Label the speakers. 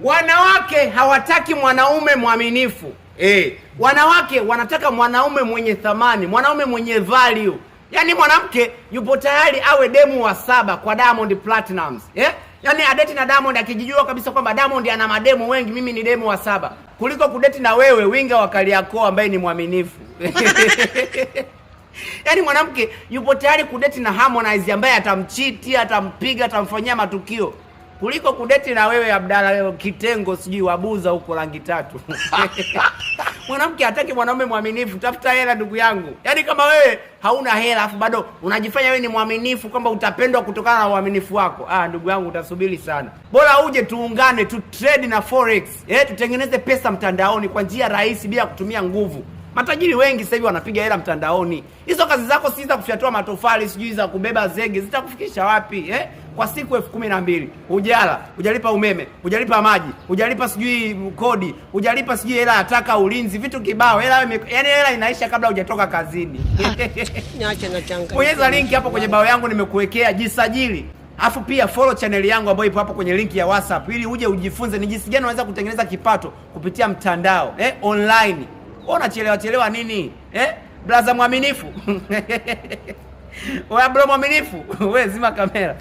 Speaker 1: Wanawake hawataki mwanaume mwaminifu. Wanawake wanataka mwanaume mwenye thamani, mwanaume mwenye value. Yaani mwanamke yupo tayari awe demu wa 7 kwa Diamond Platnumz. Yaani adeti na Diamond akijijua kabisa kwamba Diamond ana mademu wengi, mimi ni demu wa 7. Kuliko kudeti na wewe winga wa Kariakoo ambaye ni mwaminifu. Yaani mwanamke yupo tayari kudeti na Harmonize ambaye atamchiti, atampiga, atamfanyia matukio. Kuliko kudeti na wewe Abdalla leo kitengo sijui wabuza huko rangi 3. Mwanamke hataki mwanaume mwaminifu, tafuta hela ndugu yangu. Yaani kama wewe hauna hela afu bado unajifanya wewe ni mwaminifu kwamba utapendwa kutokana na uaminifu wako. Ndugu yangu utasubiri sana. Bora uje tuungane tu trade na forex. Tutengeneze pesa mtandaoni kwa njia rahisi bila kutumia nguvu. Matajiri wengi sasa hivi wanapiga hela mtandaoni. Hizo kazi zako si za kufyatua matofali, sijui za kubeba zege, zitakufikisha wapi? Kwa siku 12,000. Hujala, hujalipa umeme, hujalipa maji, hujalipa sijui kodi, hujalipa sijui hela ya taka ulinzi, vitu kibao. Yaani hela inaisha kabla hujatoka kazini.
Speaker 2: Niache na changa.
Speaker 1: Bonyeza link hapo kwenye bio yangu nimekuwekea, jisajili. Alafu pia follow channel yangu ambayo ipo hapo kwenye link ya WhatsApp ili uje ujifunze ni jinsi gani unaweza kutengeneza kipato kupitia mtandao, online. Unachelewa nini? Blaza mwaminifu. Wewe bro mwaminifu, wewe zima kamera.